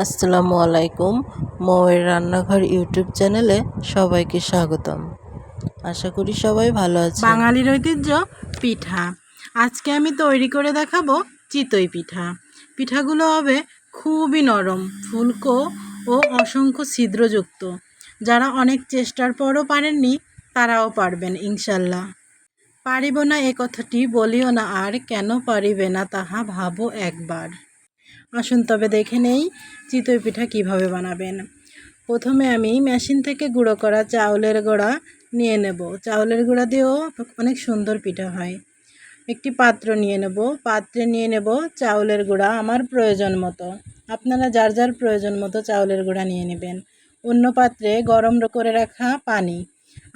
আসসালামু আলাইকুম। মৌয়ের রান্নাঘর ইউটিউব চ্যানেলে সবাইকে স্বাগতম। আশা করি সবাই ভালো আছেন। বাঙালির ঐতিহ্য পিঠা। আজকে আমি তৈরি করে দেখাবো চিতই পিঠা। পিঠাগুলো হবে খুবই নরম, ফুলকো ও অসংখ্য ছিদ্রযুক্ত। যারা অনেক চেষ্টার পরও পারেননি তারাও পারবেন ইনশাল্লাহ। পারিব না এ কথাটি বলিও না আর, কেন পারিবে না তাহা ভাবো একবার। আসুন তবে দেখে নেই চিতই পিঠা কিভাবে বানাবেন। প্রথমে আমি মেশিন থেকে গুঁড়ো করা চাউলের গুঁড়া নিয়ে নেব। চাউলের গুঁড়া দিয়েও অনেক সুন্দর পিঠা হয়। একটি পাত্র নিয়ে নেব, পাত্রে নিয়ে নেব চাউলের গুঁড়া আমার প্রয়োজন মতো। আপনারা যার যার প্রয়োজন মতো চাউলের গুঁড়া নিয়ে নেবেন। অন্য পাত্রে গরম করে রাখা পানি,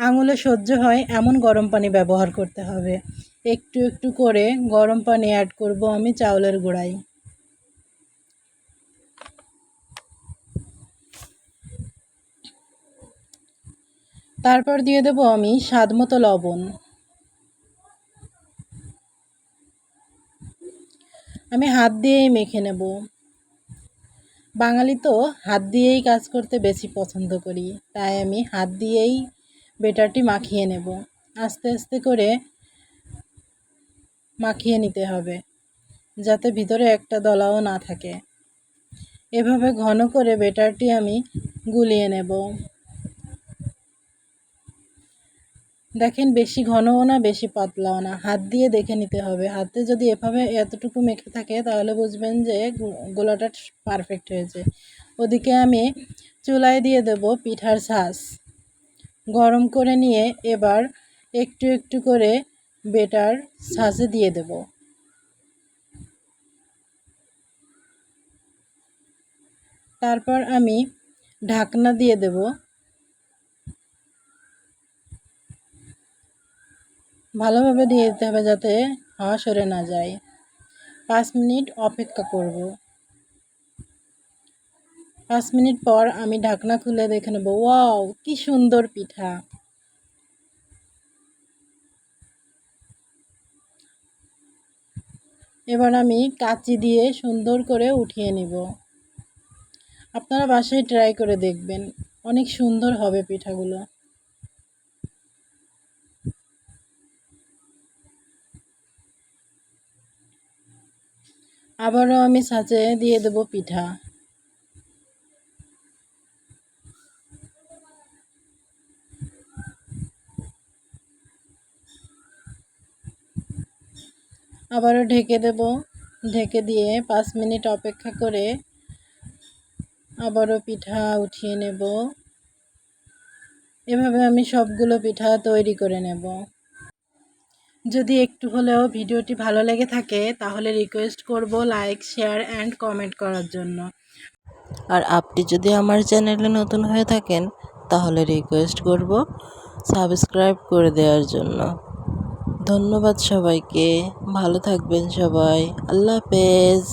আঙুলে সহ্য হয় এমন গরম পানি ব্যবহার করতে হবে। একটু একটু করে গরম পানি অ্যাড করব আমি চাউলের গুঁড়ায়। তারপর দিয়ে দেব আমি স্বাদ মতো লবণ। আমি হাত দিয়েই মেখে নেব। বাঙালি তো হাত দিয়েই কাজ করতে বেশি পছন্দ করি, তাই আমি হাত দিয়েই বেটারটি মাখিয়ে নেব। আস্তে আস্তে করে মাখিয়ে নিতে হবে, যাতে ভিতরে একটা দলাও না থাকে। এভাবে ঘন করে বেটারটি আমি গুলিয়ে নেব। দেখেন, বেশি ঘনও না বেশি পাতলাও না, হাত দিয়ে দেখে নিতে হবে। হাতে যদি এভাবে এতটুকু মেখে থাকে তাহলে বুঝবেন যে গোলাটা পারফেক্ট হয়েছে। ওদিকে আমি চুলায় দিয়ে দেব পিঠার ছাঁচ গরম করে নিয়ে এবার একটু একটু করে বেটার ছাঁচে দিয়ে দেব। তারপর আমি ঢাকনা দিয়ে দেব। ভালোভাবে দিয়ে দিতে হবে যাতে হাওয়া সরে না যায়। 5 মিনিট অপেক্ষা করব। 5 মিনিট পর আমি ঢাকনা খুলে দেখে নেব। ওয়াও, কি সুন্দর পিঠা! এবার আমি কাঁচি দিয়ে সুন্দর করে উঠিয়ে নিব। আপনারা বাসায় ট্রাই করে দেখবেন, অনেক সুন্দর হবে পিঠাগুলো। আবারও আমি ছাঁচে দিয়ে দেব পিঠা। আবারও ঢেকে দেব। ঢেকে দিয়ে 5 মিনিট অপেক্ষা করে আবারও পিঠা উঠিয়ে নেব। এভাবে আমি সবগুলো পিঠা তৈরি করে নেব। যদি একটু হলেও ভিডিওটি ভালো লেগে থাকে তাহলে রিকোয়েস্ট করব লাইক, শেয়ার অ্যান্ড কমেন্ট করার জন্য। আর আপনি যদি আমার চ্যানেলে নতুন হয়ে থাকেন তাহলে রিকোয়েস্ট করব সাবস্ক্রাইব করে দেওয়ার জন্য। ধন্যবাদ সবাইকে। ভালো থাকবেন সবাই। আল্লাহ হাফেজ।